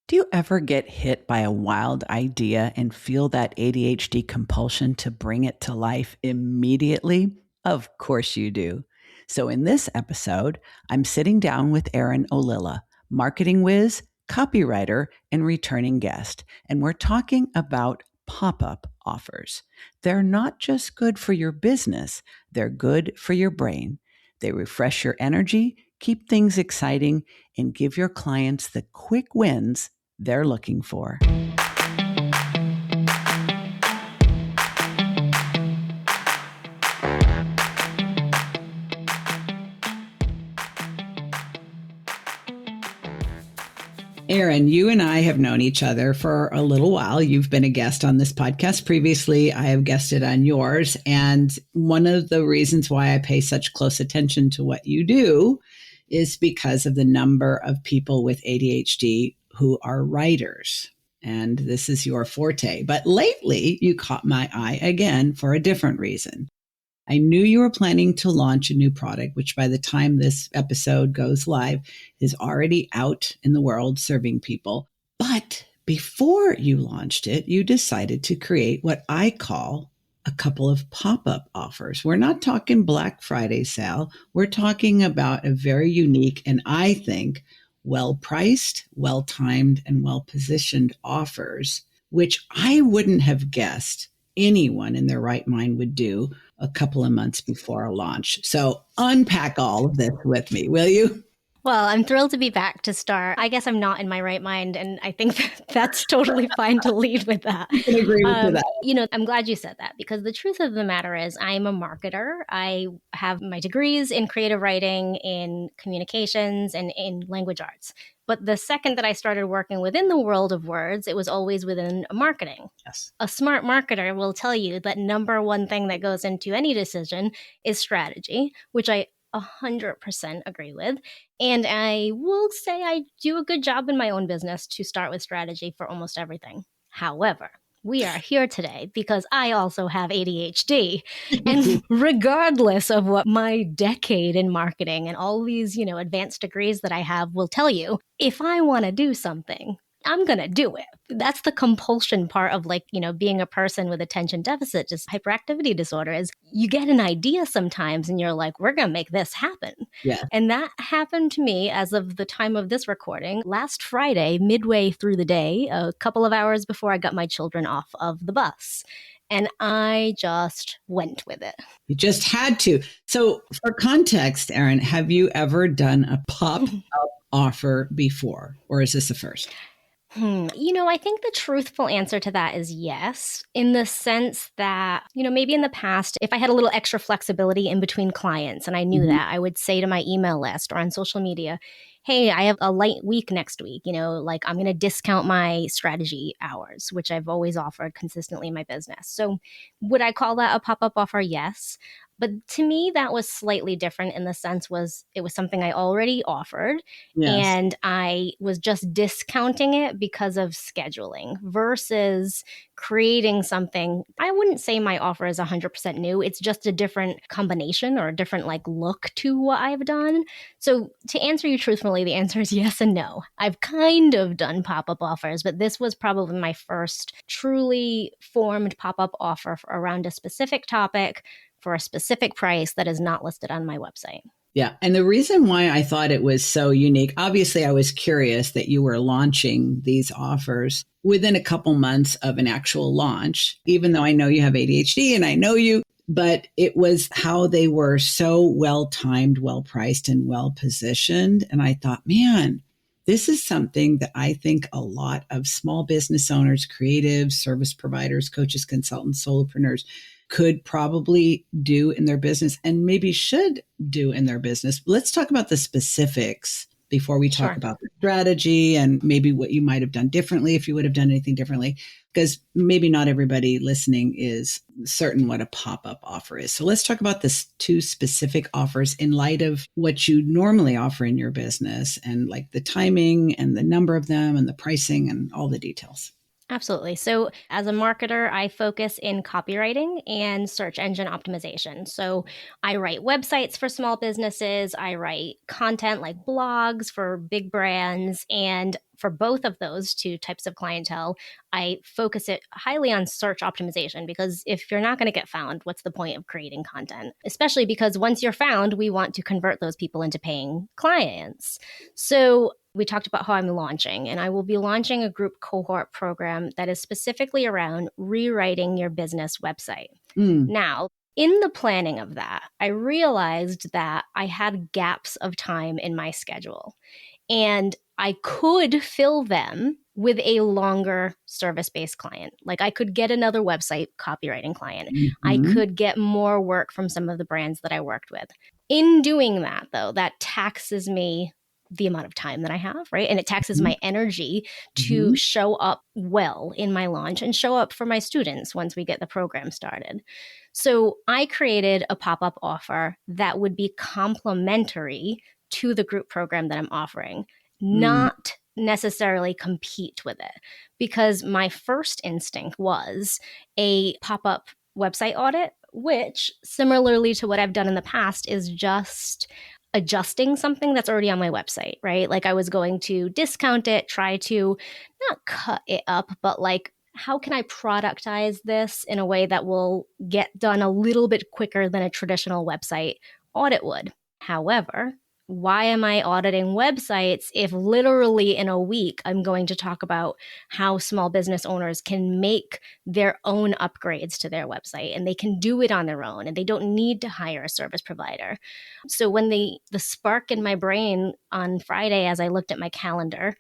Do you ever get hit by a wild idea and feel that ADHD compulsion to bring it to life immediately? Of course you do. So, in this episode, I'm sitting down with Erin Ollila, marketing whiz, copywriter, and returning guest, and we're talking about pop up offers. They're not just good for your business, they're good for your brain. They refresh your energy, keep things exciting, and give your clients the quick wins they're looking for. Erin, you and I have known each other for a little while. You've been a guest on this podcast previously. I have guested on yours. And one of the reasons why I pay such close attention to what you do is because of the number of people with ADHD who are writers. And this is your forte. But lately, you caught my eye again for a different reason. I knew you were planning to launch a new product, which by the time this episode goes live is already out in the world serving people. But before you launched it, you decided to create what I call a couple of pop-up offers. We're not talking Black Friday sale. We're talking about a very unique and I think well-priced, well-timed, and well-positioned offers, which I wouldn't have guessed anyone in their right mind would do a couple of months before a launch. So unpack all of this with me, will you? Well, I'm thrilled to be back to start. I guess I'm not in my right mind, and I think that's totally fine to lead with that. I can agree with that. I'm glad you said that because the truth of the matter is I'm a marketer. I have my degrees in creative writing, in communications, and in language arts. But the second that I started working within the world of words, it was always within marketing. Yes. A smart marketer will tell you that number one thing that goes into any decision is strategy, which I 100% agree with. And I will say I do a good job in my own business to start with strategy for almost everything. However, we are here today because I also have ADHD. And regardless of what my decade in marketing and all these, advanced degrees that I have will tell you, if I want to do something, I'm going to do it. That's the compulsion part of being a person with attention deficit, just hyperactivity disorder is you get an idea sometimes and you're like, we're going to make this happen. Yeah. And that happened to me as of the time of this recording last Friday, midway through the day, a couple of hours before I got my children off of the bus. And I just went with it. You just had to. So for context, Erin, have you ever done a pop-up offer before, or is this the first? I think the truthful answer to that is yes, in the sense that, maybe in the past, if I had a little extra flexibility in between clients and I knew that, I would say to my email list or on social media, hey, I have a light week next week, I'm going to discount my strategy hours, which I've always offered consistently in my business. So would I call that a pop-up offer? Yes. But to me, that was slightly different in the sense it was something I already offered. Yes. And I was just discounting it because of scheduling versus creating something. I wouldn't say my offer is 100% new. It's just a different combination or a different look to what I've done. So to answer you truthfully, the answer is yes and no. I've kind of done pop-up offers, but this was probably my first truly formed pop-up offer around a specific topic for a specific price that is not listed on my website. Yeah. And the reason why I thought it was so unique, obviously I was curious that you were launching these offers within a couple months of an actual launch, even though I know you have ADHD and I know you, but it was how they were so well timed, well priced, and well positioned. And I thought, man, this is something that I think a lot of small business owners, creatives, service providers, coaches, consultants, solopreneurs could probably do in their business and maybe should do in their business. Let's talk about the specifics before we talk about the strategy and maybe what you might have done differently if you would have done anything differently, because maybe not everybody listening is certain what a pop-up offer is. So let's talk about this two specific offers in light of what you normally offer in your business and the timing and the number of them and the pricing and all the details. Absolutely. So as a marketer, I focus in copywriting and search engine optimization. So I write websites for small businesses. I write content like blogs for big brands. And for both of those two types of clientele, I focus it highly on search optimization, because if you're not going to get found, what's the point of creating content? Especially because once you're found, we want to convert those people into paying clients. So we talked about how I'm launching, and I will be launching a group cohort program that is specifically around rewriting your business website. Now, in the planning of that, I realized that I had gaps of time in my schedule, and I could fill them with a longer service-based client. Like I could get another website copywriting client. I could get more work from some of the brands that I worked with. In doing that, though, that taxes me the amount of time that I have, right? And it taxes my energy to show up well in my launch and show up for my students once we get the program started. So I created a pop-up offer that would be complementary to the group program that I'm offering, not necessarily compete with it. Because my first instinct was a pop-up website audit, which similarly to what I've done in the past is just adjusting something that's already on my website, right? Like I was going to discount it, try to not cut it up, but like, how can I productize this in a way that will get done a little bit quicker than a traditional website audit would? However, why am I auditing websites if literally in a week I'm going to talk about how small business owners can make their own upgrades to their website, and they can do it on their own and they don't need to hire a service provider? So when the spark in my brain on Friday, as I looked at my calendar,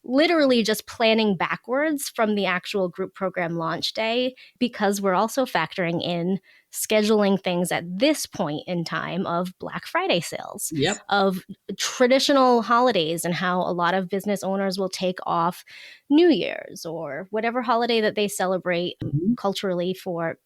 literally just planning backwards from the actual group program launch day, because we're also factoring in scheduling things at this point in time of Black Friday sales, of traditional holidays, and how a lot of business owners will take off New Year's or whatever holiday that they celebrate culturally for,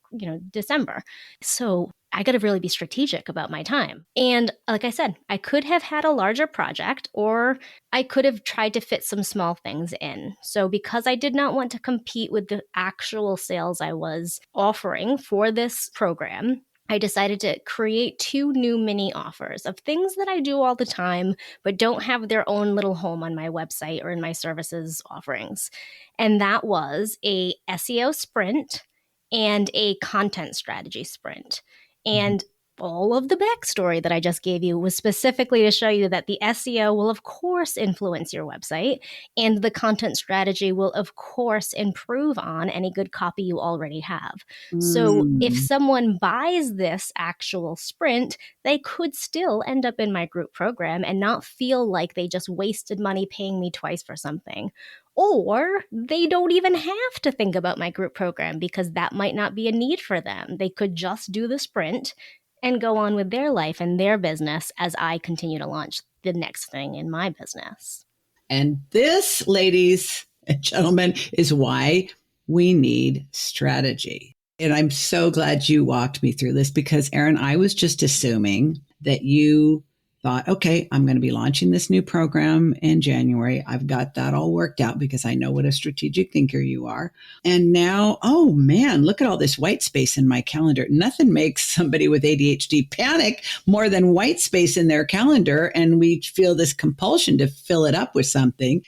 December. So I got to really be strategic about my time. And like I said, I could have had a larger project, or I could have tried to fit some small things in. So because I did not want to compete with the actual sales I was offering for this program, I decided to create 2 new mini offers of things that I do all the time, but don't have their own little home on my website or in my services offerings. And that was a SEO sprint and a content strategy sprint. And all of the backstory that I just gave you was specifically to show you that the SEO will, of course, influence your website, and the content strategy will, of course, improve on any good copy you already have. So if someone buys this actual sprint, they could still end up in my group program and not feel like they just wasted money paying me twice for something. Or they don't even have to think about my group program because that might not be a need for them. They could just do the sprint and go on with their life and their business as I continue to launch the next thing in my business. And this, ladies and gentlemen, is why we need strategy. And I'm so glad you walked me through this, because Erin, I was just assuming that you thought, okay, I'm going to be launching this new program in January. I've got that all worked out because I know what a strategic thinker you are. And now, oh man, look at all this white space in my calendar. Nothing makes somebody with ADHD panic more than white space in their calendar. And we feel this compulsion to fill it up with something.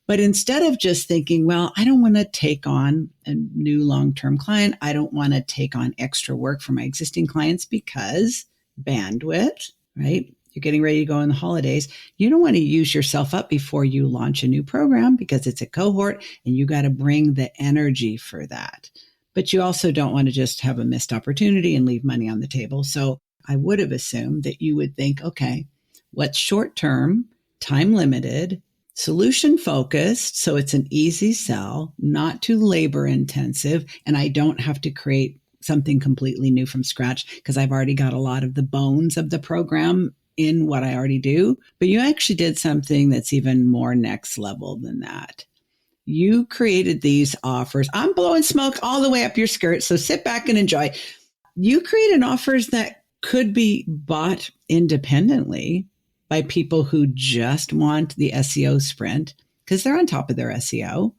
But instead of just thinking, well, I don't want to take on a new long-term client. I don't want to take on extra work for my existing clients because bandwidth, right? You're getting ready to go in the holidays. You don't want to use yourself up before you launch a new program because it's a cohort and you got to bring the energy for that. But you also don't want to just have a missed opportunity and leave money on the table. So I would have assumed that you would think, okay, what's short term, time limited, solution focused, so it's an easy sell, not too labor intensive, and I don't have to create something completely new from scratch because I've already got a lot of the bones of the program in what I already do. But you actually did something that's even more next level than that. You created these offers. I'm blowing smoke all the way up your skirt, so sit back and enjoy. You created offers that could be bought independently by people who just want the SEO sprint because they're on top of their SEO,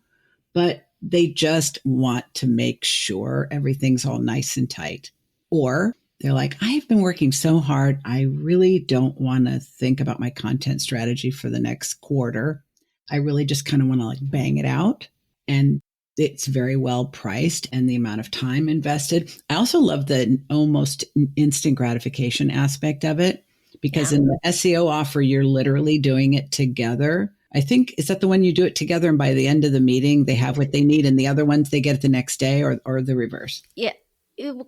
but they just want to make sure everything's all nice and tight. Or they're like, I've been working so hard. I really don't want to think about my content strategy for the next quarter. I really just kind of want to like bang it out. And it's very well priced and the amount of time invested. I also love the almost instant gratification aspect of it because Yeah. in the SEO offer, you're literally doing it together. I think, is that the one you do it together and by the end of the meeting, they have what they need and the other ones they get it the next day or the reverse? Yeah.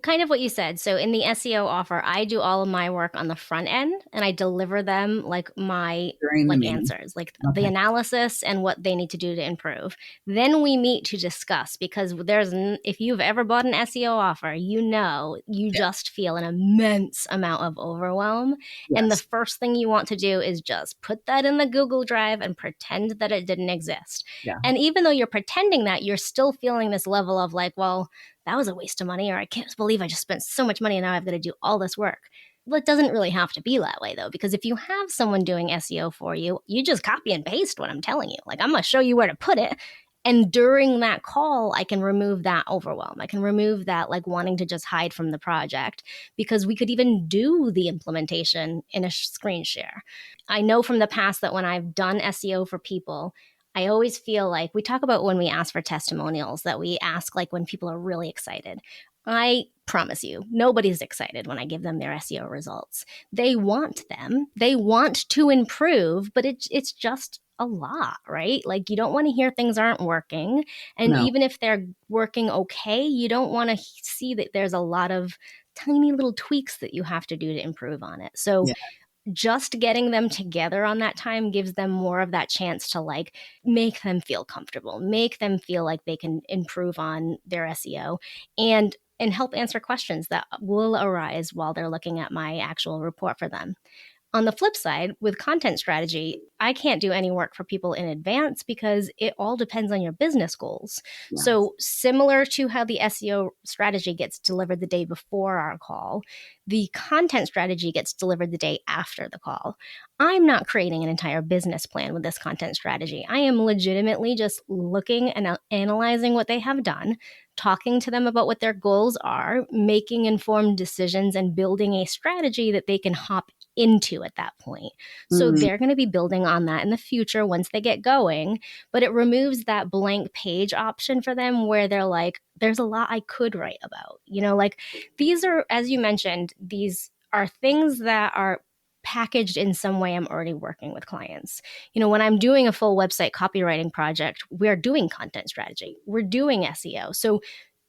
Kind of what you said. So in the SEO offer, I do all of my work on the front end and I deliver them like my During the like meeting. answers, like the Okay. analysis and what they need to do to improve. Then we meet to discuss because if you've ever bought an SEO offer, you know you Yeah. just feel an immense amount of overwhelm. And the Yes. first thing you want to do is just put that in the Google Drive and pretend that it didn't exist. Yeah. And even though you're pretending that, you're still feeling this level of like, well, that was a waste of money, or I can't believe I just spent so much money and now I've got to do all this work. Well, it doesn't really have to be that way though, because if you have someone doing SEO for you, you just copy and paste what I'm telling you. Like, I'm going to show you where to put it. And during that call, I can remove that overwhelm. I can remove that like wanting to just hide from the project because we could even do the implementation in a screen share. I know from the past that when I've done SEO for people, I always feel like we talk about when we ask for testimonials that we ask like when people are really excited. I promise you, nobody's excited when I give them their SEO results. They want them. They want to improve, but it's just a lot, right? Like you don't want to hear things aren't working. And No. even if they're working okay, you don't want to see that there's a lot of tiny little tweaks that you have to do to improve on it. So Yeah. just getting them together on that time gives them more of that chance to like make them feel comfortable, make them feel like they can improve on their SEO and help answer questions that will arise while they're looking at my actual report for them. On the flip side, with content strategy, I can't do any work for people in advance because it all depends on your business goals. Yeah. So, similar to how the SEO strategy gets delivered the day before our call, the content strategy gets delivered the day after the call. I'm not creating an entire business plan with this content strategy. I am legitimately just looking and analyzing what they have done, talking to them about what their goals are, making informed decisions, and building a strategy that they can hop into at that point. So Mm. they're going to be building on that in the future once they get going, but it removes that blank page option for them where they're like, there's a lot I could write about. Like these are, as you mentioned, these are things that are packaged in some way. I'm already working with clients. When I'm doing a full website copywriting project, we're doing content strategy, we're doing SEO. So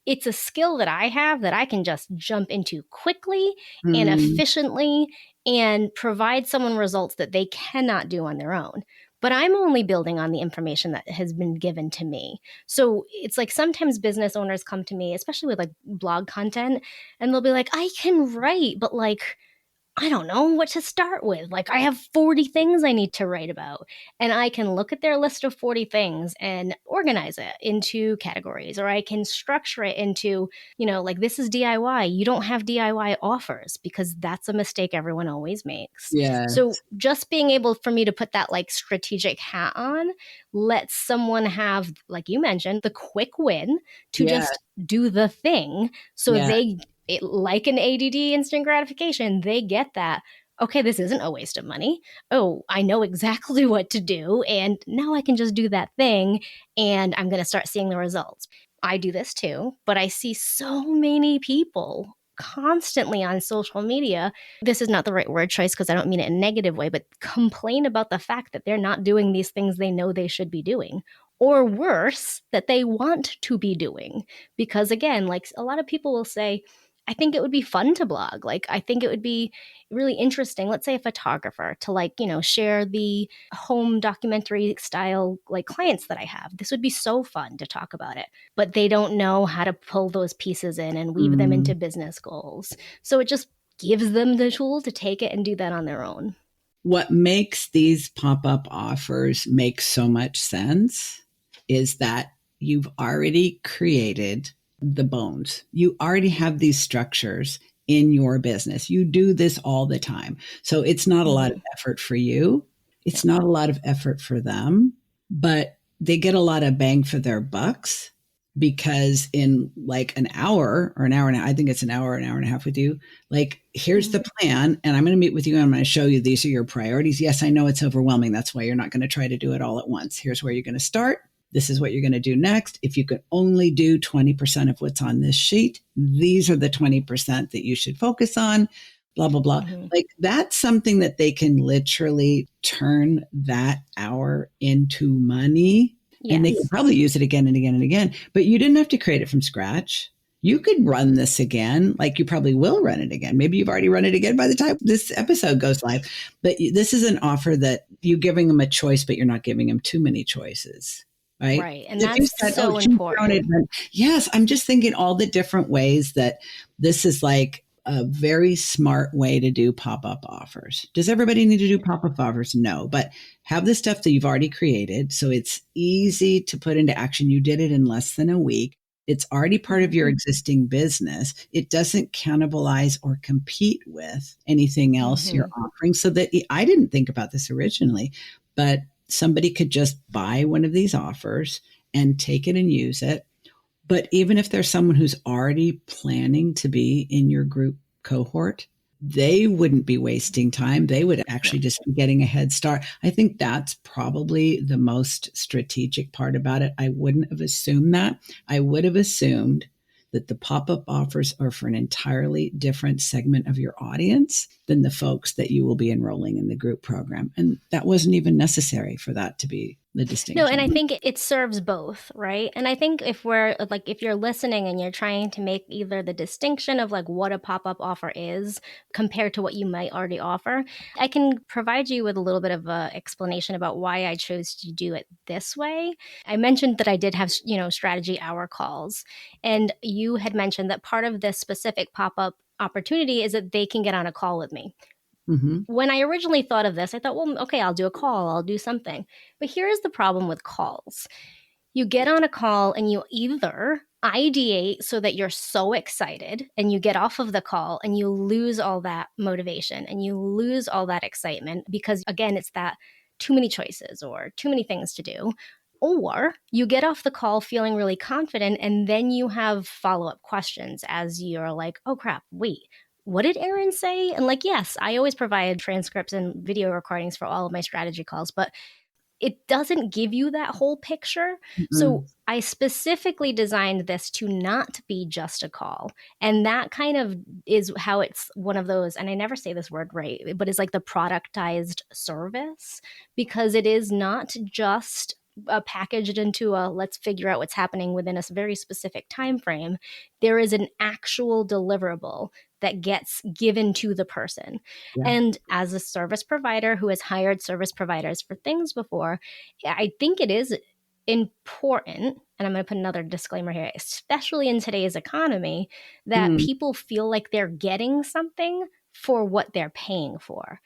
it's a skill that I have that I can just jump into quickly and Mm. efficiently and provide someone results that they cannot do on their own. But I'm only building on the information that has been given to me. So it's like sometimes business owners come to me, especially with like blog content, and they'll be like, I can write, but like, I don't know what to start with. Like, I have 40 things I need to write about. And I can look at their list of 40 things and organize it into categories, or I can structure it into, like this is DIY. You don't have DIY offers because that's a mistake everyone always makes. Yes. So, just being able for me to put that like strategic hat on lets someone have, like you mentioned, the quick win to Yeah. just do the thing. So Yeah. like an ADD instant gratification, they get that. Okay, this isn't a waste of money. Oh, I know exactly what to do. And now I can just do that thing and I'm going to start seeing the results. I do this too, but I see so many people constantly on social media. This is not the right word choice because I don't mean it in a negative way, but complain about the fact that they're not doing these things they know they should be doing. Or worse, that they want to be doing. Because again, like a lot of people will say, I think it would be fun to blog. Like, I think it would be really interesting. Let's say a photographer to like, share the home documentary style like clients that I have. This would be so fun to talk about it, but they don't know how to pull those pieces in and weave them into business goals. So it just gives them the tool to take it and do that on their own. What makes these pop-up offers make so much sense is that you've already created the bones. You already have these structures in your business. You do this all the time. So it's not a lot of effort for you. It's not a lot of effort for them, but they get a lot of bang for their bucks because in like an hour or an hour and I think it's an hour and a half with you, like, here's the plan. And I'm going to meet with you. And I'm going to show you these are your priorities. Yes, I know it's overwhelming. That's why you're not going to try to do it all at once. Here's where you're going to start. This is what you're going to do next. If you could only do 20% of what's on this sheet, these are the 20% that you should focus on, blah, blah, blah. Like, that's something that they can literally turn that hour into money. Yes. And they can probably use it again and again and again, but you didn't have to create it from scratch. You could run this again, like you probably will run it again. Maybe you've already run it again by the time this episode goes live. But this is an offer that you're giving them a choice, but you're not giving them too many choices. Right. Right. And that's so important. Yes. I'm just thinking all the different ways that this is like a very smart way to do pop-up offers. Does everybody need to do pop-up offers? No, but have the stuff that you've already created. So it's easy to put into action. You did it in less than a week. It's already part of your existing business. It doesn't cannibalize or compete with anything else you're offering. So that I didn't think about this originally, but somebody could just buy one of these offers and take it and use it. But even if there's someone who's already planning to be in your group cohort, they wouldn't be wasting time. They would actually just be getting a head start. I think that's probably the most strategic part about it. I wouldn't have assumed that. I would have assumed that the pop-up offers are for an entirely different segment of your audience than the folks that you will be enrolling in the group program. And that wasn't even necessary for that to be the distinction. No, and I think it serves both, right? And I think if you're listening and you're trying to make either the distinction of like what a pop-up offer is compared to what you might already offer, I can provide you with a little bit of an explanation about why I chose to do it this way. I mentioned that I did have, strategy hour calls, and you had mentioned that part of this specific pop-up opportunity is that they can get on a call with me. When I originally thought of this, I thought, well, okay, I'll do a call, I'll do something. But here's the problem with calls. You get on a call and you either ideate so that you're so excited and you get off of the call and you lose all that motivation and you lose all that excitement because, again, it's that too many choices or too many things to do. Or you get off the call feeling really confident and then you have follow-up questions as you're like, oh crap, wait, what did Erin say? And like, yes, I always provide transcripts and video recordings for all of my strategy calls, but it doesn't give you that whole picture. So I specifically designed this to not be just a call. And that kind of is how it's one of those, and I never say this word right, but it's like the productized service, because it is not just packaged into a let's figure out what's happening within a very specific time frame. There is an actual deliverable that gets given to the person. Yeah. And as a service provider who has hired service providers for things before, I think it is important, and I'm going to put another disclaimer here, especially in today's economy, that people feel like they're getting something for what they're paying for.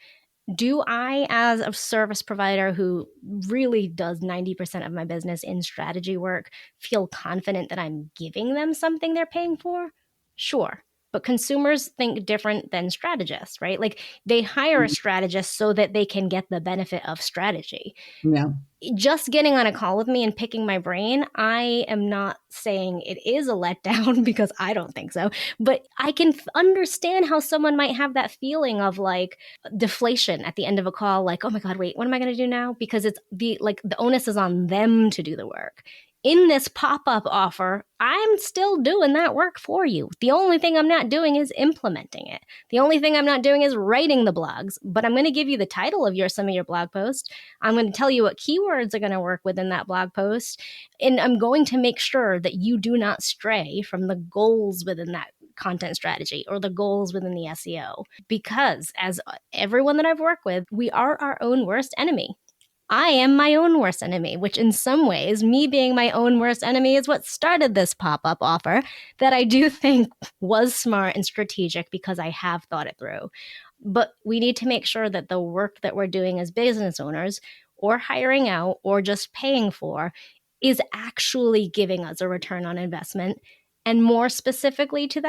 Do I, as a service provider who really does 90% of my business in strategy work, feel confident that I'm giving them something they're paying for? Sure. But consumers think different than strategists, right? Like they hire a strategist so that they can get the benefit of strategy. Yeah. Just getting on a call with me and picking my brain, I am not saying it is a letdown because I don't think so. But I can understand how someone might have that feeling of like deflation at the end of a call, like, oh my God, wait, what am I going to do now? Because it's the onus is on them to do the work. In this pop-up offer, I'm still doing that work for you. The only thing I'm not doing is implementing it. The only thing I'm not doing is writing the blogs, but I'm going to give you the title of some of your blog posts. I'm going to tell you what keywords are going to work within that blog post. And I'm going to make sure that you do not stray from the goals within that content strategy or the goals within the SEO. Because as everyone that I've worked with, we are our own worst enemy. I am my own worst enemy, which in some ways, me being my own worst enemy is what started this pop-up offer that I do think was smart and strategic because I have thought it through. But we need to make sure that the work that we're doing as business owners or hiring out or just paying for is actually giving us a return on investment. And more specifically to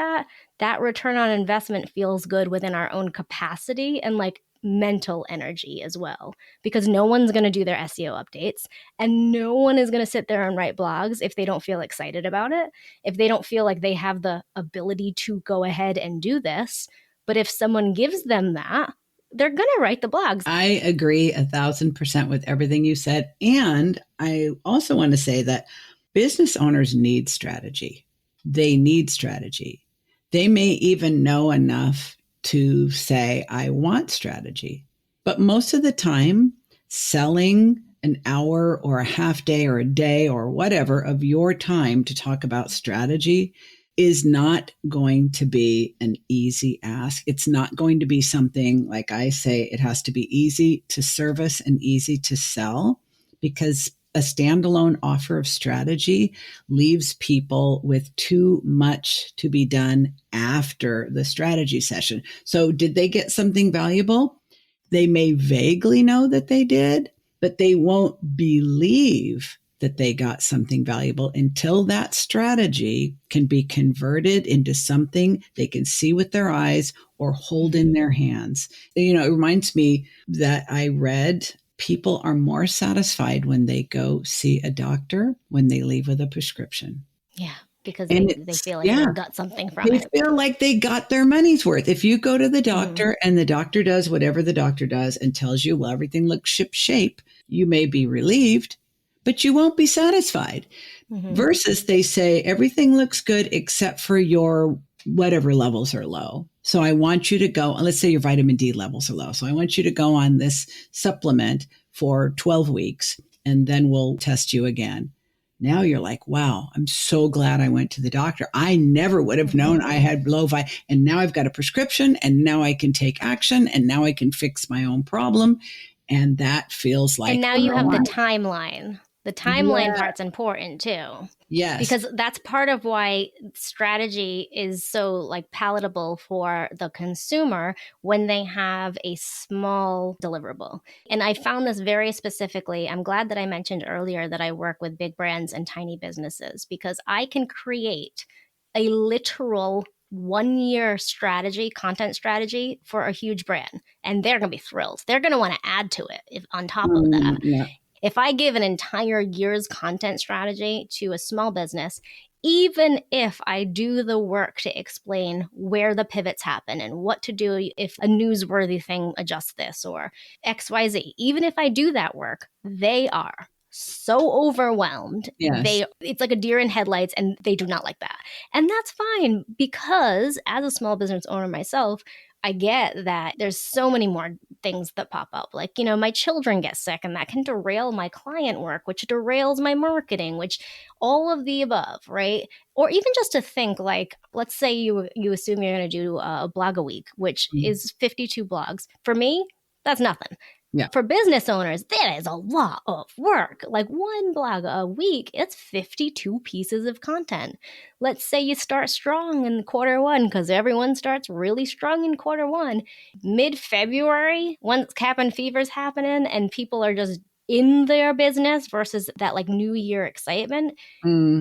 that return on investment feels good within our own capacity and like mental energy as well, because no one's going to do their SEO updates and no one is going to sit there and write blogs if they don't feel excited about it, if they don't feel like they have the ability to go ahead and do this. But if someone gives them that, they're going to write the blogs. I agree 1,000% with everything you said. And I also want to say that business owners need strategy. They need strategy. They may even know enough to say, I want strategy. But most of the time, selling an hour or a half day or a day or whatever of your time to talk about strategy is not going to be an easy ask. It's not going to be something, like I say, it has to be easy to service and easy to sell, because a standalone offer of strategy leaves people with too much to be done after the strategy session. So did they get something valuable? They may vaguely know that they did, but they won't believe that they got something valuable until that strategy can be converted into something they can see with their eyes or hold in their hands. You know, it reminds me that I read people are more satisfied when they go see a doctor when they leave with a prescription. Yeah, because they feel like they got something from it. They feel like they got their money's worth. If you go to the doctor and the doctor does whatever the doctor does and tells you, well, everything looks ship shape, you may be relieved, but you won't be satisfied. Versus they say everything looks good except for your whatever levels are low. So I want you to go, let's say your vitamin D levels are low. So I want you to go on this supplement for 12 weeks and then we'll test you again. Now you're like, wow, I'm so glad I went to the doctor. I never would have known I had low vitamin. And now I've got a prescription and now I can take action and now I can fix my own problem. And that feels like. And now you have the timeline. The timeline part's important too. Yes. Because that's part of why strategy is so like palatable for the consumer when they have a small deliverable. And I found this very specifically. I'm glad that I mentioned earlier that I work with big brands and tiny businesses, because I can create a literal 1-year strategy, content strategy for a huge brand. And they're going to be thrilled. They're going to want to add to it if on top of that. Yeah. If I give an entire year's content strategy to a small business, even if I do the work to explain where the pivots happen and what to do if a newsworthy thing adjusts this or XYZ, even if I do that work, they are so overwhelmed. Yes. It's like a deer in headlights, and they do not like that. And that's fine, because as a small business owner myself, I get that there's so many more things that pop up. Like, you know, my children get sick and that can derail my client work, which derails my marketing, which all of the above, right? Or even just to think like, let's say you assume you're going to do a blog a week, which is 52 blogs. For me, that's nothing. Yeah. For business owners, that is a lot of work. Like one blog a week, it's 52 pieces of content. Let's say you start strong in quarter one, because everyone starts really strong in quarter one. Mid-February, once cabin fever's happening and people are just in their business versus that like New Year excitement,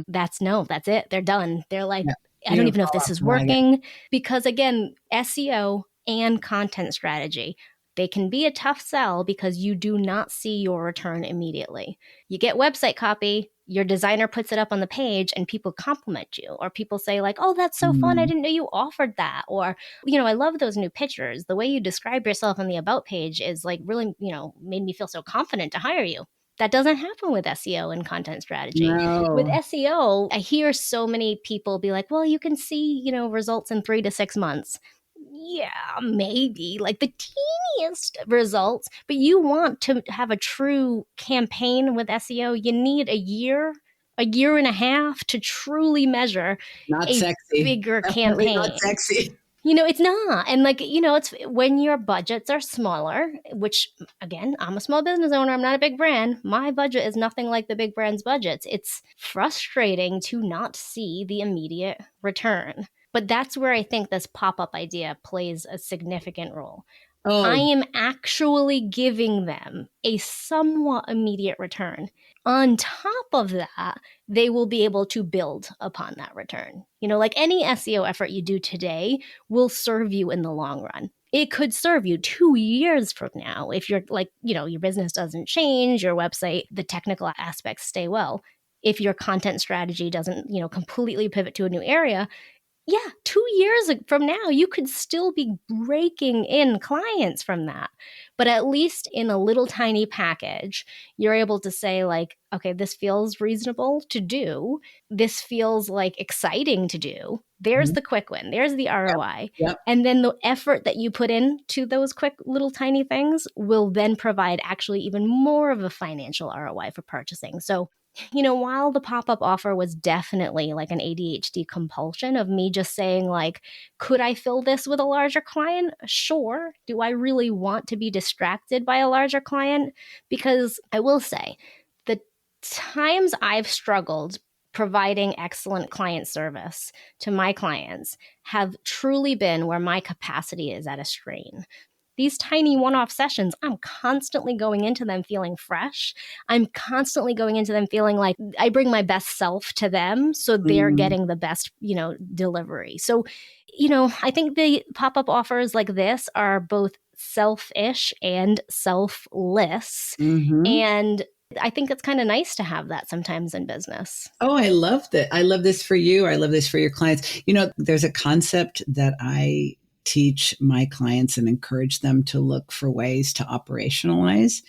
that's it. They're done. They're like, I don't even know if this is working. Because again, SEO and content strategy, they can be a tough sell because you do not see your return immediately. You get website copy, your designer puts it up on the page and people compliment you, or people say like, oh, that's so fun. I didn't know you offered that. Or, you know, I love those new pictures. The way you describe yourself on the about page is like really, you know, made me feel so confident to hire you. That doesn't happen with SEO and content strategy. No. With SEO, I hear so many people be like, well, you can see, you know, results in 3 to 6 months. Yeah, maybe like the teeniest results, but you want to have a true campaign with SEO. You need a year and a half to truly measure Not a sexy. bigger Definitely campaign. not sexy. You know, it's not. And like, you know, it's when your budgets are smaller, which again, I'm a small business owner. I'm not a big brand. My budget is nothing like the big brand's budgets. It's frustrating to not see the immediate return. But that's where I think this pop-up idea plays a significant role. I am actually giving them a somewhat immediate return. On top of that, they will be able to build upon that return. You know, like any SEO effort you do today will serve you in the long run. it could serve you 2 years from now if you're like, your business doesn't change, your website, the technical aspects stay well. If your content strategy doesn't, completely pivot to a new area, yeah, 2 years from now, you could still be raking in clients from that. But at least in a little tiny package, you're able to say, like, okay, this feels reasonable to do. This feels like exciting to do. There's Mhm. the quick win, there's the Yep. ROI. Yep. And then the effort that you put into those quick little tiny things will then provide actually even more of a financial ROI for purchasing. So while the pop-up offer was definitely like an ADHD compulsion of me just saying, like, could I fill this with a larger client? Sure. Do I really want to be distracted by a larger client? Because I will say, the times I've struggled providing excellent client service to my clients have truly been where my capacity is at a strain. These tiny one-off sessions, I'm constantly going into them feeling fresh. I'm constantly going into them feeling like I bring my best self to them, so they're Mm. getting the best, delivery. So, I think the pop-up offers like this are both selfish and selfless. Mhm. And I think it's kind of nice to have that sometimes in business. Oh, I love that. I love this for you. I love this for your clients. There's a concept that I teach my clients and encourage them to look for ways to operationalize.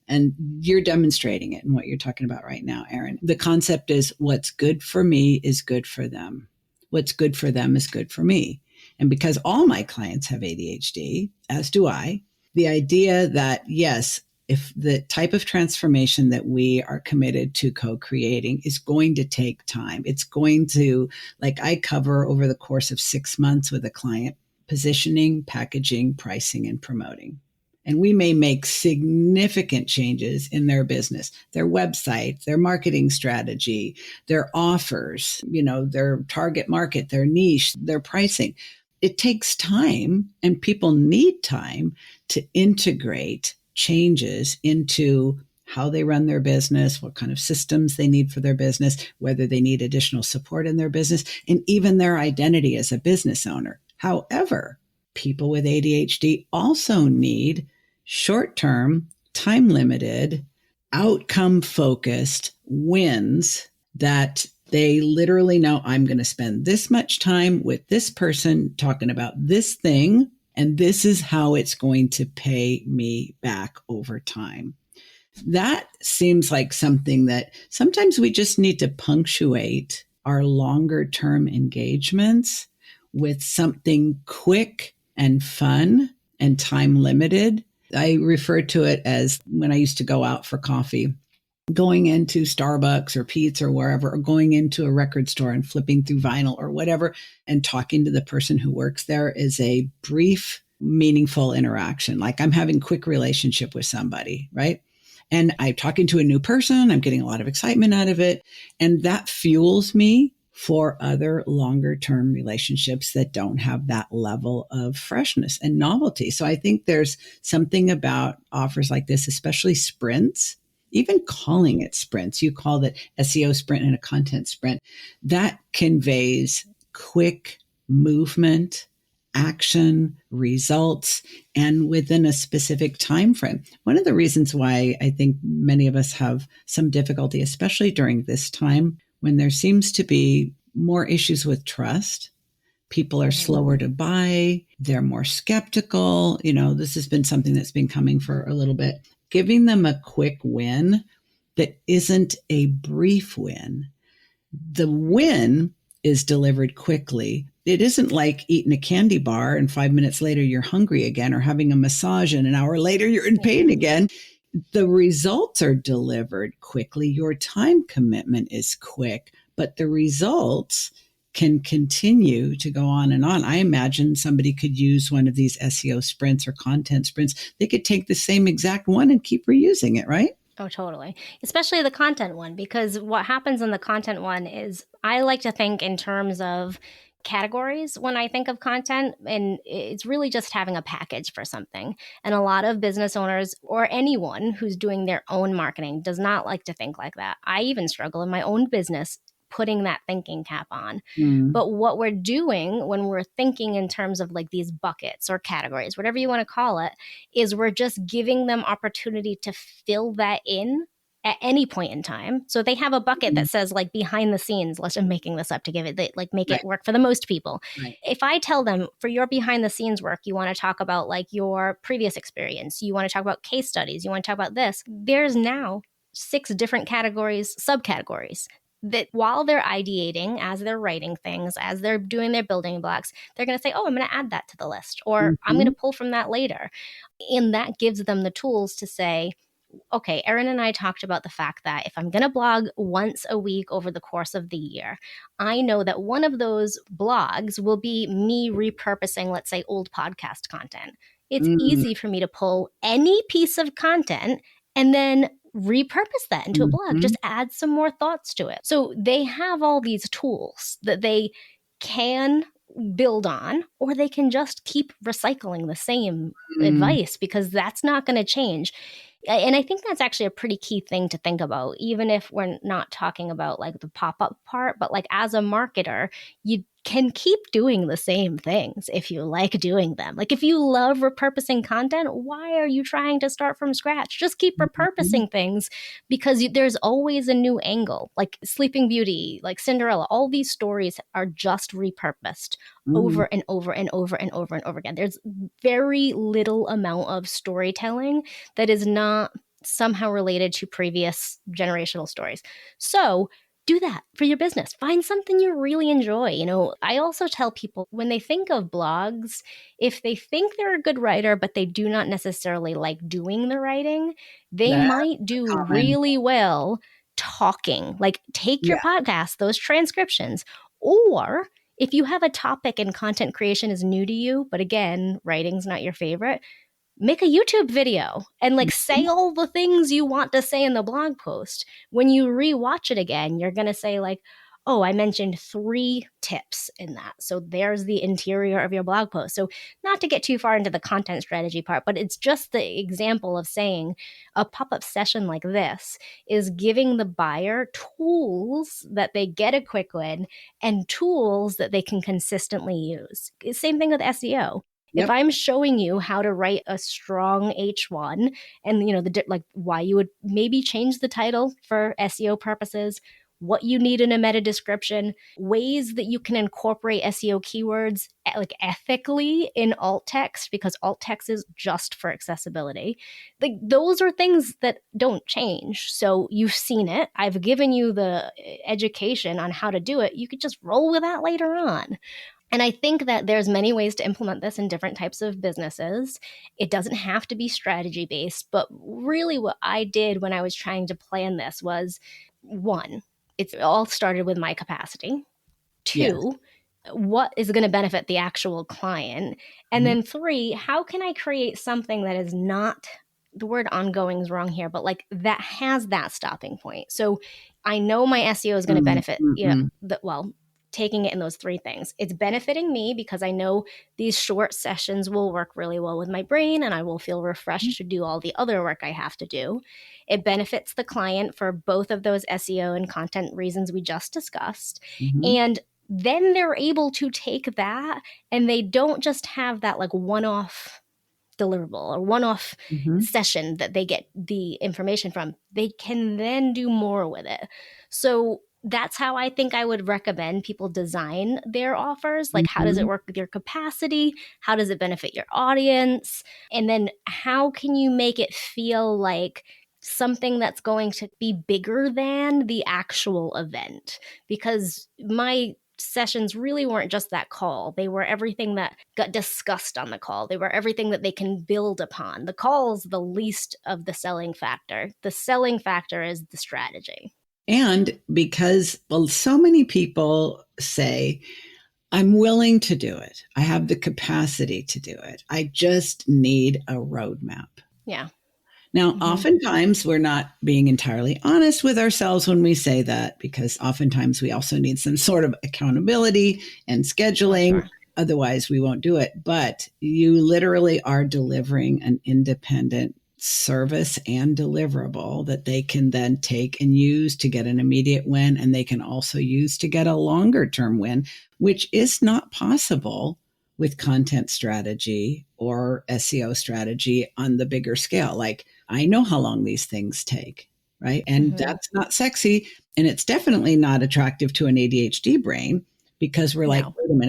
And you're demonstrating it in what you're talking about right now, Erin. The concept is what's good for me is good for them. What's good for them is good for me. And because all my clients have ADHD, as do I, the idea that, yes, if the type of transformation that we are committed to co-creating is going to take time, it's going to, like I cover over the course of 6 months with a client, positioning, packaging, pricing, and promoting. And we may make significant changes in their business, their website, their marketing strategy, their offers, their target market, their niche, their pricing. It takes time, and people need time to integrate changes into how they run their business, what kind of systems they need for their business, whether they need additional support in their business, and even their identity as a business owner. However, people with ADHD also need short-term, time-limited, outcome-focused wins that they literally know, I'm going to spend this much time with this person talking about this thing, and this is how it's going to pay me back over time. That seems like something that sometimes we just need to punctuate our longer term engagements with something quick and fun and time limited. I refer to it as when I used to go out for coffee, going into Starbucks or Pete's or wherever, or going into a record store and flipping through vinyl or whatever, and talking to the person who works there is a brief, meaningful interaction. Like I'm having quick relationship with somebody, right? And I'm talking to a new person. I'm getting a lot of excitement out of it. And that fuels me for other longer term relationships that don't have that level of freshness and novelty. So I think there's something about offers like this, especially sprints, even calling it sprints. You called it SEO sprint and a content sprint. That conveys quick movement, action, results, and within a specific time frame. One of the reasons why I think many of us have some difficulty, especially during this time when there seems to be more issues with trust, people are slower to buy, they're more skeptical. This has been something that's been coming for a little bit. Giving them a quick win that isn't a brief win. The win is delivered quickly. It isn't like eating a candy bar and 5 minutes later you're hungry again, or having a massage and an hour later you're in pain again. The results are delivered quickly. Your time commitment is quick, but the results can continue to go on and on. I imagine somebody could use one of these SEO sprints or content sprints. They could take the same exact one and keep reusing it, right? Oh, totally. Especially the content one, because what happens in the content one is I like to think in terms of categories when I think of content, and it's really just having a package for something. And a lot of business owners or anyone who's doing their own marketing does not like to think like that. I even struggle in my own business putting that thinking cap on. Mm. But what we're doing when we're thinking in terms of like these buckets or categories, whatever you want to call it, is we're just giving them opportunity to fill that in at any point in time. So they have a bucket that says like behind the scenes, let's I'm making this up to give it like make Right. it work for the most people. Right. If I tell them for your behind the scenes work, you want to talk about like your previous experience, you want to talk about case studies, you want to talk about this, there's now 6 different categories, subcategories that while they're ideating, as they're writing things, as they're doing their building blocks, they're going to say, oh, I'm going to add that to the list, or I'm going to pull from that later. And that gives them the tools to say, okay, Erin and I talked about the fact that if I'm going to blog once a week over the course of the year, I know that one of those blogs will be me repurposing, let's say, old podcast content. It's easy for me to pull any piece of content and then repurpose that into a blog, just add some more thoughts to it. So they have all these tools that they can build on, or they can just keep recycling the same advice because that's not going to change. And I think that's actually a pretty key thing to think about, even if we're not talking about like the pop-up part, but like as a marketer, you can keep doing the same things if you like doing them. Like if you love repurposing content, why are you trying to start from scratch? Just keep repurposing things because there's always a new angle. Like Sleeping Beauty, like Cinderella, all these stories are just repurposed over and over and over and over and over again. There's very little amount of storytelling that is not somehow related to previous generational stories. So do that for your business. Find something you really enjoy. You know, I also tell people when they think of blogs, if they think they're a good writer, but they do not necessarily like doing the writing, they might do really well talking. Like take your podcast, those transcriptions, or if you have a topic and content creation is new to you, but again, writing's not your favorite, make a YouTube video and like say all the things you want to say in the blog post. When you rewatch it again, you're going to say like, oh, I mentioned 3 tips in that. So there's the interior of your blog post. So not to get too far into the content strategy part, but it's just the example of saying a pop-up session like this is giving the buyer tools that they get a quick win and tools that they can consistently use. Same thing with SEO. If I'm showing you how to write a strong H1 and, you know, like why you would maybe change the title for SEO purposes, what you need in a meta description, ways that you can incorporate SEO keywords like ethically in alt text, because alt text is just for accessibility. Like those are things that don't change. So you've seen it. I've given you the education on how to do it. You could just roll with that later on. And I think that there's many ways to implement this in different types of businesses. It doesn't have to be strategy based, but really what I did when I was trying to plan this was 1, it all started with my capacity. 2, what is going to benefit the actual client? And then 3, how can I create something that is not, the word ongoing is wrong here, but like that has that stopping point. So I know my SEO is going to benefit, you know, taking it in those 3 things. It's benefiting me because I know these short sessions will work really well with my brain and I will feel refreshed to do all the other work I have to do. It benefits the client for both of those SEO and content reasons we just discussed. And then they're able to take that and they don't just have that like one-off deliverable or one-off session that they get the information from. They can then do more with it. So that's how I think I would recommend people design their offers. Like, how does it work with your capacity? How does it benefit your audience? And then how can you make it feel like something that's going to be bigger than the actual event? Because my sessions really weren't just that call. They were everything that got discussed on the call. They were everything that they can build upon. The call is the least of the selling factor. The selling factor is the strategy. And because, well, so many people say, I'm willing to do it. I have the capacity to do it. I just need a roadmap. Yeah. Now, oftentimes we're not being entirely honest with ourselves when we say that, because oftentimes we also need some sort of accountability and scheduling. Sure. Otherwise, we won't do it. But you literally are delivering an independent service and deliverable that they can then take and use to get an immediate win. And they can also use to get a longer term win, which is not possible with content strategy or SEO strategy on the bigger scale. Like, I know how long these things take, right? And that's not sexy. And it's definitely not attractive to an ADHD brain, because we're like,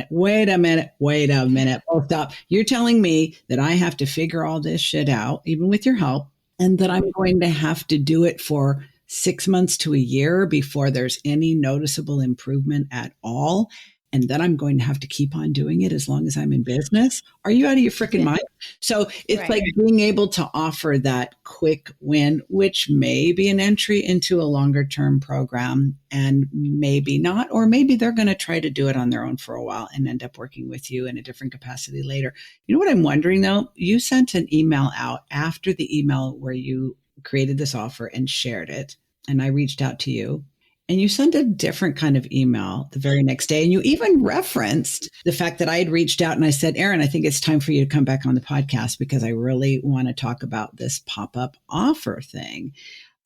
wait a minute. Oh, stop. You're telling me that I have to figure all this shit out, even with your help, and that I'm going to have to do it for 6 months to a year before there's any noticeable improvement at all. And then I'm going to have to keep on doing it as long as I'm in business. Are you out of your freaking mind? So it's like being able to offer that quick win, which may be an entry into a longer term program, and maybe not, or maybe they're going to try to do it on their own for a while and end up working with you in a different capacity later. You know what I'm wondering though? You sent an email out after the email where you created this offer and shared it, and I reached out to you. And you sent a different kind of email the very next day. And you even referenced the fact that I had reached out and I said, Erin, I think it's time for you to come back on the podcast because I really want to talk about this pop-up offer thing.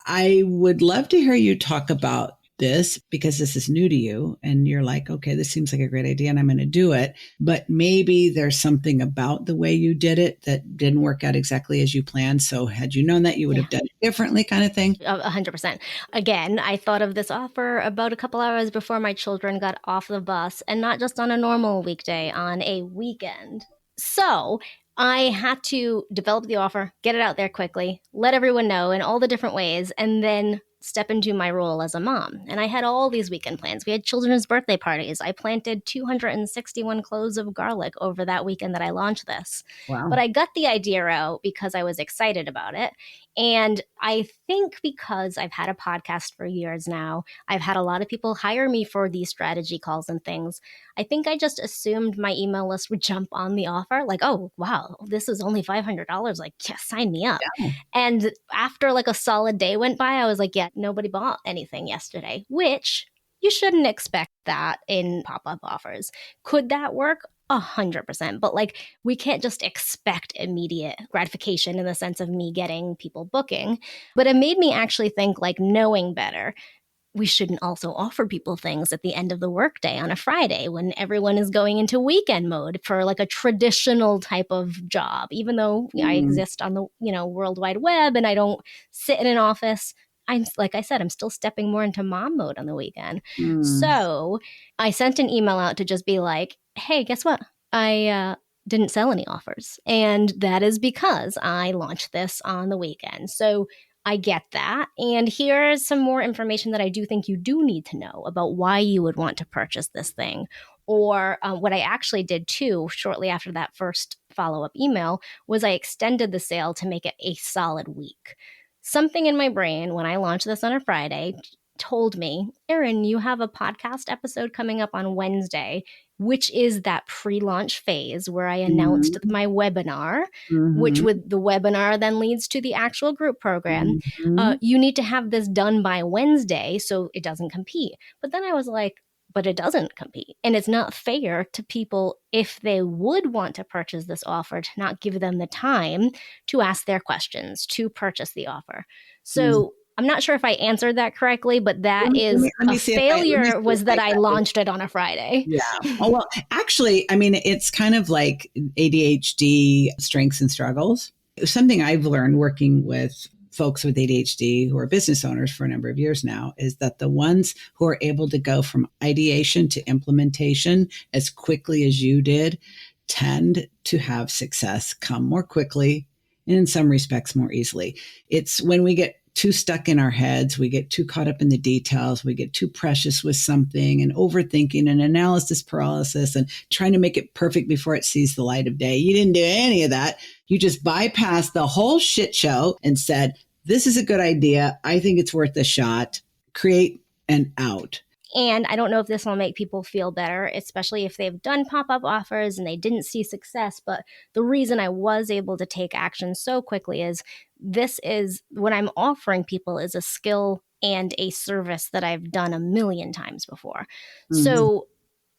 I would love to hear you talk about this because this is new to you and you're like, okay, this seems like a great idea and I'm going to do it. But maybe there's something about the way you did it that didn't work out exactly as you planned. So had you known that, you would have done it differently, kind of thing. 100%. Again, I thought of this offer about a couple hours before my children got off the bus, and not just on a normal weekday, on a weekend. So I had to develop the offer, get it out there quickly, let everyone know in all the different ways, and then step into my role as a mom. And I had all these weekend plans. We had children's birthday parties. I planted 261 cloves of garlic over that weekend that I launched this. Wow. But I got the idea out because I was excited about it. And I think because I've had a podcast for years now, I've had a lot of people hire me for these strategy calls and things. I think I just assumed my email list would jump on the offer. Like, oh, wow, this is only $500. Like, yeah, sign me up. Yeah. And after like a solid day went by, I was like, yeah, nobody bought anything yesterday, which you shouldn't expect that in pop-up offers. Could that work? 100%. But like, we can't just expect immediate gratification in the sense of me getting people booking. But it made me actually think, like, knowing better, we shouldn't also offer people things at the end of the workday on a Friday when everyone is going into weekend mode for like a traditional type of job. Even though I exist on the, World Wide Web and I don't sit in an office, I'm, like I said, I'm still stepping more into mom mode on the weekend. So I sent an email out to just be like, hey, guess what? I didn't sell any offers. And that is because I launched this on the weekend. So I get that. And here's some more information that I do think you do need to know about why you would want to purchase this thing. Or what I actually did too, shortly after that first follow-up email, was I extended the sale to make it a solid week. Something in my brain when I launched this on a Friday told me, Erin, you have a podcast episode coming up on Wednesday, which is that pre-launch phase where I announced my webinar, which with the webinar then leads to the actual group program. You need to have this done by Wednesday so it doesn't compete. But then I was like, but it doesn't compete. And it's not fair to people, if they would want to purchase this offer, to not give them the time to ask their questions, to purchase the offer. So I'm not sure if I answered that correctly, but that is a failure was that I launched it on a Friday. Yeah. Oh, well, actually, I mean, it's kind of like ADHD strengths and struggles. Something I've learned working with folks with ADHD who are business owners for a number of years now is that the ones who are able to go from ideation to implementation as quickly as you did tend to have success come more quickly and in some respects more easily. It's when we get too stuck in our heads, we get too caught up in the details, we get too precious with something and overthinking and analysis paralysis and trying to make it perfect before it sees the light of day. You didn't do any of that. You just bypassed the whole shit show and said, this is a good idea. I think it's worth a shot. Create an out. And I don't know if this will make people feel better, especially if they've done pop-up offers and they didn't see success. But the reason I was able to take action so quickly is this is what I'm offering people is a skill and a service that I've done a million times before. So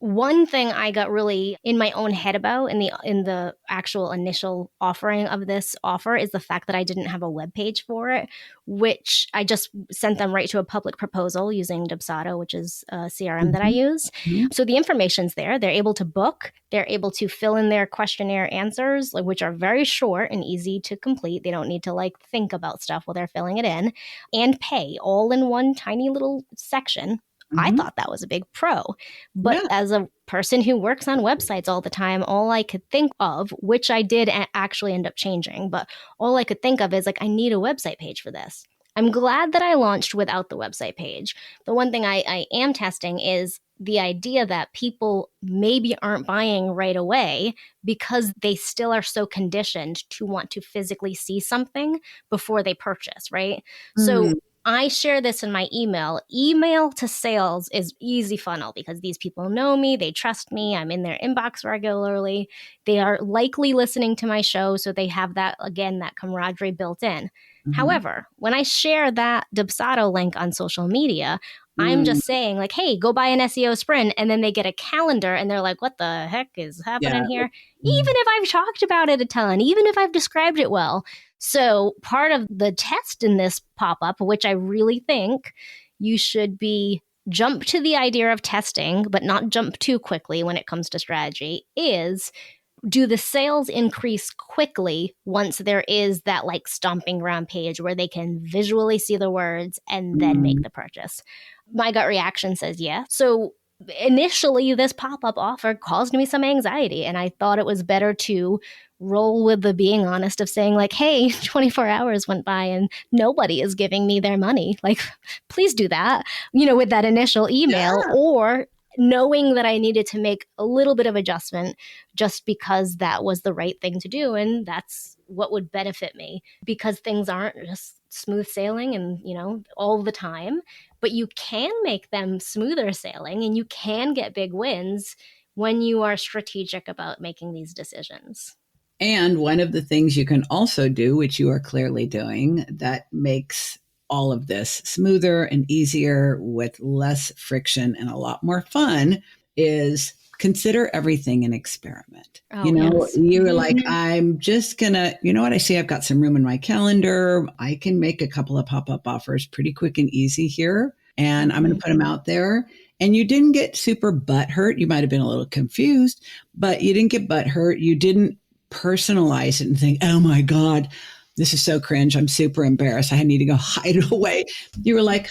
one thing I got really in my own head about in the actual initial offering of this offer is the fact that I didn't have a web page for it, which I just sent them right to a public proposal using Dubsado, which is a CRM that I use. Mhm. So the information's there. They're able to book. They're able to fill in their questionnaire answers, which are very short and easy to complete. They don't need to like think about stuff while they're filling it in, and pay all in one tiny little section. I Mhm. thought that was a big pro. But Yeah. as a person who works on websites all the time, all I could think of, which I did actually end up changing, but all I could think of is like, I need a website page for this. I'm glad that I launched without the website page. The one thing I am testing is the idea that people maybe aren't buying right away because they still are so conditioned to want to physically see something before they purchase, right? Mm. So I share this in my email. Email to sales is easy funnel because these people know me, they trust me, I'm in their inbox regularly. They are likely listening to my show, so they have that, again, that camaraderie built in. Mhm. However, when I share that Dubsado link on social media, I'm Mm. just saying, like, hey, go buy an SEO sprint. And then they get a calendar and they're like, what the heck is Yeah. happening here? Mm. Even if I've talked about it a ton, even if I've described it well. So part of the test in this pop up, which I really think you should be jump to the idea of testing, but not jump too quickly when it comes to strategy, is do the sales increase quickly once there is that like stomping ground page where they can visually see the words and then make Mm. the purchase? My gut reaction says yes. So initially, this pop up offer caused me some anxiety, and I thought it was better to roll with the being honest of saying, like, hey, 24 hours went by and nobody is giving me their money. Like, please do that, with that initial email, Yeah. or knowing that I needed to make a little bit of adjustment just because that was the right thing to do. And that's what would benefit me, because things aren't just smooth sailing and, all the time, but you can make them smoother sailing and you can get big wins when you are strategic about making these decisions. And one of the things you can also do, which you are clearly doing, that makes all of this smoother and easier with less friction and a lot more fun, is consider everything an experiment. Oh, yes. You were like, Mhm. I'm just gonna, you know what? I see I've got some room in my calendar. I can make a couple of pop up offers pretty quick and easy here. And I'm going to Mhm. put them out there. And you didn't get super butt hurt. You might have been a little confused, but you didn't get butt hurt. You didn't personalize it and think, oh my God, this is so cringe. I'm super embarrassed. I need to go hide it away. You were like,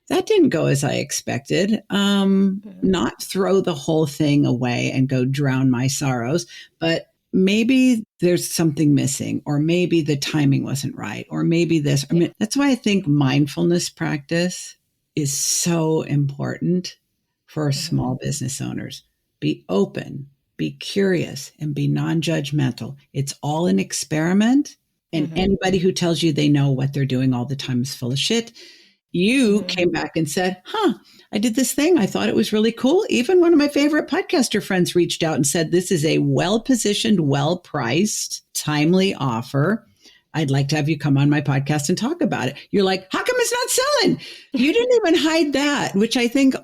that didn't go as I expected. Mhm. Not throw the whole thing away and go drown my sorrows, but maybe there's something missing, or maybe the timing wasn't right, or maybe this. I Yeah. mean, that's why I think mindfulness practice is so important for Mhm. small business owners. Be open, be curious, and be non judgmental. It's all an experiment. And Mhm. anybody who tells you they know what they're doing all the time is full of shit. You Mhm. came back and said, I did this thing. I thought it was really cool. Even one of my favorite podcaster friends reached out and said, this is a well positioned, well priced, timely offer. I'd like to have you come on my podcast and talk about it. You're like, how come it's not selling? You didn't even hide that, which I think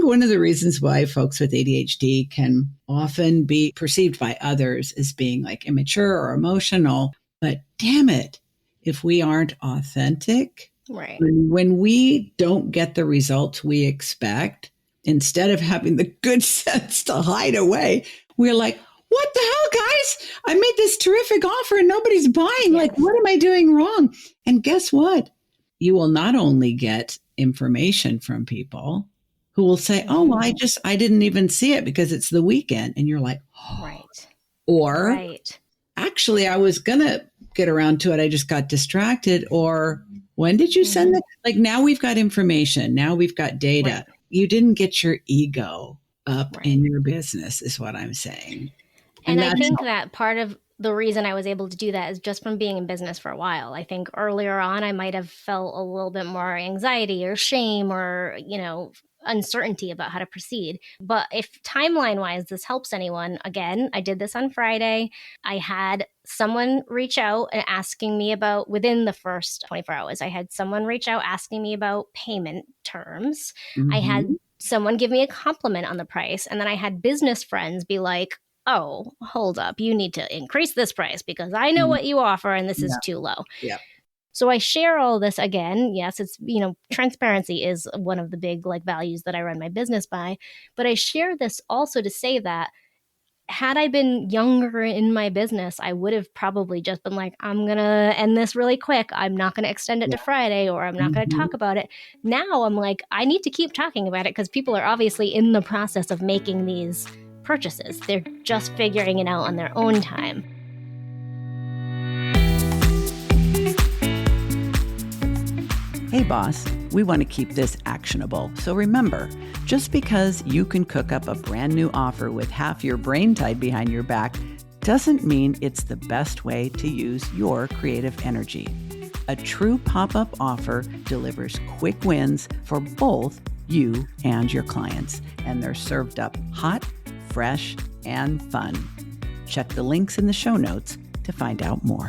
one of the reasons why folks with ADHD can often be perceived by others as being like immature or emotional. But damn it, if we aren't authentic, Right. when we don't get the results we expect, instead of having the good sense to hide away, we're like, what the hell, guys? I made this terrific offer and nobody's buying. Like, Yes. what am I doing wrong? And guess what? You will not only get information from people who will say, oh, well, Mhm. I didn't even see it because it's the weekend. And you're like, Right. or Right. actually, I was going to get around to it. I just got distracted. Or when did you send Mhm. it? Like, now we've got information. Now we've got data. Right. You didn't get your ego up Right. in your business, is what I'm saying. And And I that's, think that part of the reason I was able to do that is just from being in business for a while. I think earlier on, I might have felt a little bit more anxiety or shame or, uncertainty about how to proceed. But if timeline wise this helps anyone, again, I did this on Friday. I had someone reach out and asking me about, within the first 24 hours, I had someone reach out asking me about payment terms. I had mhm. someone give me a compliment on the price, and then I had business friends be like, oh, hold up, you need to increase this price because I know what you offer and this is too low. Yeah. So I share all this again. Yes, it's, transparency is one of the big values that I run my business by. But I share this also to say that had I been younger in my business, I would have probably just been like, I'm going to end this really quick. I'm not going to extend it to Friday, or I'm not going to talk about it. Now I'm like, I need to keep talking about it because people are obviously in the process of making these purchases. They're just figuring it out on their own time. Hey boss, we want to keep this actionable. So remember, just because you can cook up a brand new offer with half your brain tied behind your back doesn't mean it's the best way to use your creative energy. A true pop-up offer delivers quick wins for both you and your clients, and they're served up hot, fresh, and fun. Check the links in the show notes to find out more.